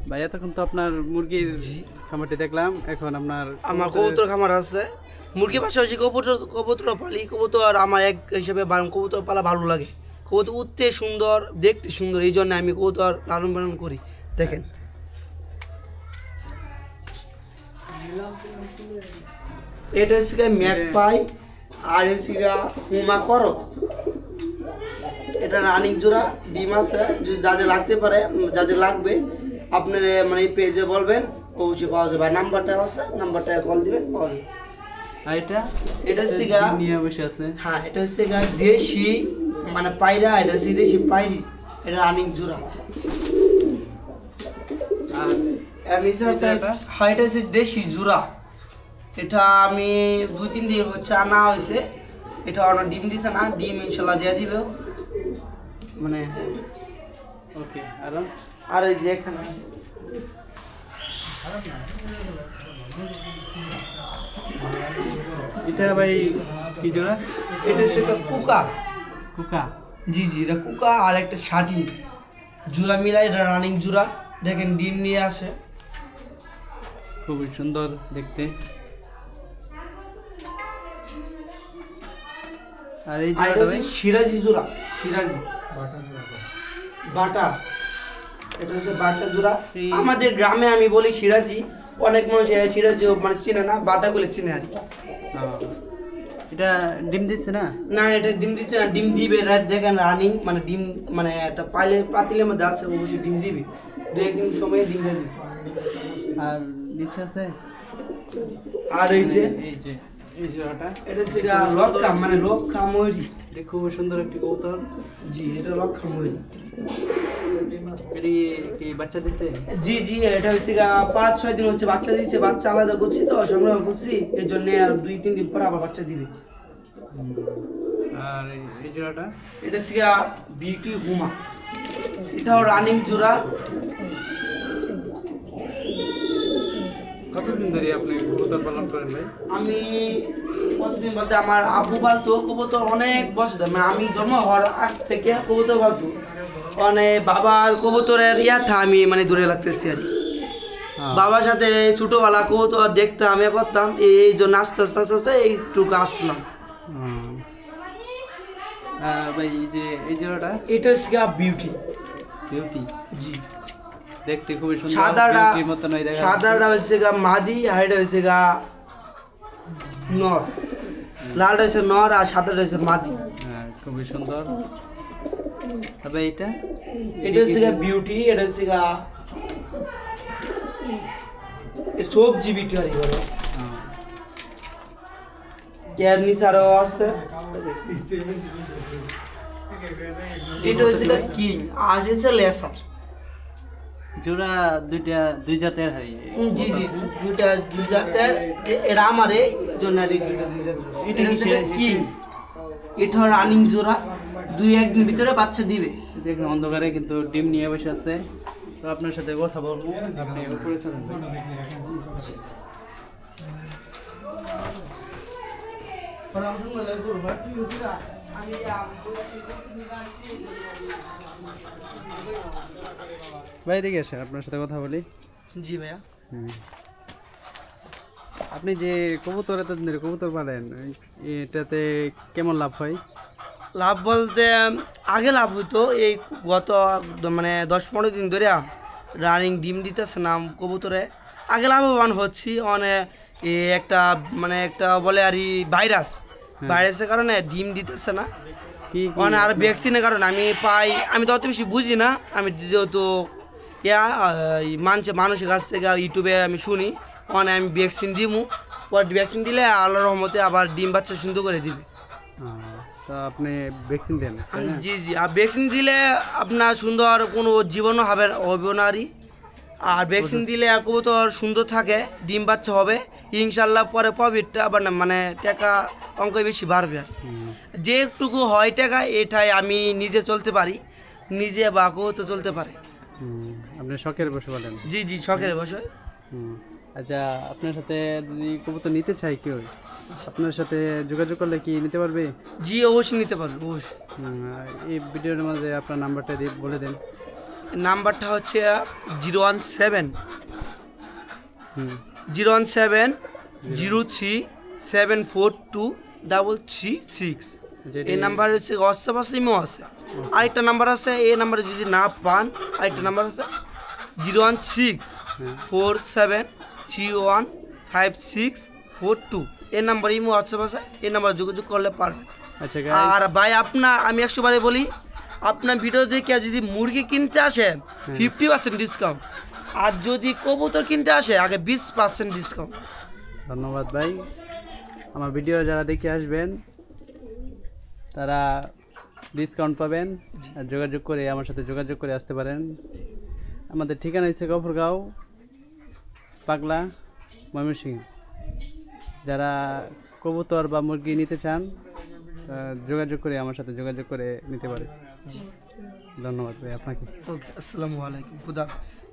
ভাই এতক্ষণ তো আপনার মুরগির খামারটি দেখলাম, এখন আমার কবুতর খামার আছে। মুরগি পাশাপাশি কবুতর পালি। কবুতর আমার এক হিসেবে কবুতর পালা ভালো লাগে। কবুতর উঠতে সুন্দর, দেখতে সুন্দর, এই জন্য আমি কবুতর লালন পালন করি। দেখেন এটা হচ্ছে ম্যাকপাই আর হচ্ছে উমা করস। এটা রানিং জোড়া, ডিম আছে। যদি যাদের লাগতে পারে, যাদের লাগবে আপনার মানে এই পেজে বলবেন, অবশ্যই পাওয়া যাবে। নাম্বারটা আছে, নাম্বারটা কল দিবেন, পাওয়া যাবে। আর এটা হচ্ছে নিয়ে বসে আছে। হ্যাঁ, এটা হচ্ছে দেশি মানে পায়রা। এটা হচ্ছে দেশি পায়রি, এটা রানিং জোড়া। আর নিচে আছে হ্যাঁ, এটা হচ্ছে দেশি জোড়া। এটা আমি 2-3 দিন হচ্ছে আনা হয়েছে। এটা অনেক ডিম দিছে না, ডিম ইনশাল্লাহ দিয়ে দিবে মানে। ওকে। আর এই যে এখানে এটা ভাই কি জোড়া? এটা হচ্ছে কুকা। কুকা? জি জি, এটা কুকা আর একটা শাটিন জোড়া মিলাই, এটা রানিং জোড়া। দেখেন ডিম নিয়ে আসে, খুবই সুন্দর দেখতে। আর এই জোড়াটা সিরাজি জোড়া, সিরাজি বাটা। এটা হচ্ছে বাটা জোড়া। আমাদের গ্রামে আমি বলি সিরাজি, অনেক মানুষ সিরাজি মানে চিনে না, বাটা বলে চিনে আর কি। এটা ডিম দিচ্ছে না? না, এটা ডিম দিচ্ছে না, ডিম দিবে। রাত দেখেন রানিং মানে ডিম মানে একটা পাতিলের মধ্যে আছে, অবশ্যই ডিম দিবি। 2-1 দিন সময় ডিম দিয়ে দিবি। আর নিচে আছে আর এই যে এই জোড়াটা, এটা হচ্ছে লক্ষা মানে লক্ষা ময়ূরী। এটা খুব সুন্দর একটি কবুতর। জি, এটা লক্ষা ময়ূরী। এটি কি বাচ্চা দিছে? জি জি, এটা হচ্ছে 5-6 দিন হচ্ছে বাচ্চা দিচ্ছে। বাচ্চা আলাদা করছি তো, সংগ্রহ করছি, এই জন্য আর 2-3 দিন পর আবার বাচ্চা দিবে। আর এই জোড়াটা, এটা হচ্ছে বিউটি হুমা, এটাও রানিং জোড়া। কতদিন ধরে আপনি কবুতর পালন করেন ভাই? আমি কতদিন বলতে আমার আব্বু পালতো কবুতর অনেক বছর ধরে, মানে আমি জন্ম হওয়ার আগ থেকে কবুতর পালতো। মানে বাবার কবুতরের ইয়াটা আমি মানে দূরে লাগতেছি আর কি। বাবার সাথে ছোটোবেলা কবুতর দেখতাম, করতাম, এই জন্য আস্তে আস্তে আস্তে আস্তে এইটুকু আসলাম। ভাই এই জোড়াটা, এটা হচ্ছে বিউটি। বিউটি? জি, দেখতে খুবই সুন্দর। সাদাটা হচ্ছে মাদি, আর এটা হচ্ছে নর। লালটা হচ্ছে নর আর সাদাটা হচ্ছে মাদি। হ্যাঁ, খুবই সুন্দর। তবে এটা হচ্ছে বিউটি। এটা হচ্ছে সবজি বিউটি আর কি। এর নিচে আরো আছে। এটা হচ্ছে কিং আর হচ্ছে লেসার। জোড়া দুই জাতের হাই? জি জি, দুই জাতের। এরা আমার জন্য দুই জাতের। এটা হচ্ছে কিং, এটা রানিং জোড়া। 2-1 দিন ভিতরে বাচ্চা দিবে। দেখুন অন্ধকারে কিন্তু ডিম নিয়ে বসে আছে। তো আপনার সাথে কথা বলবো, আপনি উপরে চলেন। ভাই দেখে আসেন, আপনার সাথে কথা বলি। জি ভাইয়া। আপনি যে কবুতর এতদিন ধরে কবুতর পালেন, এটাতে কেমন লাভ হয়? লাভ বলতে আগে লাভ হতো, এই গত মানে 10-15 দিন ধরে রানিং ডিম দিতেছে না কবুতরে। আগে লাভবান হচ্ছি অনেক। একটা মানে একটা বলে আর ভাইরাসের কারণে ডিম দিতেছে না, মানে আর ভ্যাকসিনের কারণে আমি তো অত বেশি বুঝি না। আমি যেহেতু মানুষের কাছ থেকে ইউটিউবে আমি শুনি, মানে আমি ভ্যাকসিন দিবো, পর ভ্যাকসিন দিলে আল্লাহর রহমতে আবার ডিম বাচ্চা সুন্দর করে দিবে। আপনি ভ্যাকসিন দেন? জি জি, আর ভ্যাকসিন দিলে আপনার সুন্দর কোনো জীবাণু হবে না। আর ভ্যাকসিন দিলে কবুতর সুন্দর থাকে, ডিম বাচ্চা হবে ইনশাল্লাহ। পরে প্রফিটটা আবার না মানে টাকা অঙ্ক বেশি বাড়বে। আর যেটুকু হয় টাকা, এটাই আমি নিজে চলতে পারি, নিজে বা কবুতর চলতে পারে। আপনি শখের বসে বলেন? জি জি, শখের বসে। আচ্ছা, আপনার সাথে যদি কবুতর নিতে চাই কেউ, আপনার সাথে যোগাযোগ করলে কি নিতে পারবে? জি অবশ্যই নিতে পারবে, অবশ্যই। এই ভিডিওর মাঝে আপনার নাম্বারটা দিয়ে বলে দেন। নাম্বারটা হচ্ছে 017 হুম 07037423336। যেটি- এই নাম্বার হচ্ছে হোয়াটসঅ্যাপ আছে, ইমো আছে। আরেকটা নাম্বার আছে, এই নাম্বারে যদি না পান আরেকটা নাম্বার আছে 01647315642। এই নাম্বার ইমো হোয়াটসঅ্যাপ আছে, এই নাম্বার যোগাযোগ করলে পারবেন। আচ্ছা আর ভাই আমি 100 বারে বলি, আপনার ভিডিও দেখে যদি মুরগি কিনতে আসে 50% ডিসকাউন্ট, আর যদি কবুতর কিনতে আসে আগে 20% ডিসকাউন্ট। ধন্যবাদ ভাই। আমার ভিডিও যারা দেখে আসবেন তারা ডিসকাউন্ট পাবেন, আর যোগাযোগ করে আমার সাথে যোগাযোগ করে আসতে পারেন। আমাদের ঠিকানা হচ্ছে গফরগাঁও, পাগলা, ময়মনসিংহ। যারা কবুতর বা মুরগি নিতে চান যোগাযোগ করে আমার সাথে যোগাযোগ করে নিতে পারে। ধন্যবাদ ভাই আপনাকে। ওকে, আসসালামু আলাইকুম, খুদা হাফেজ।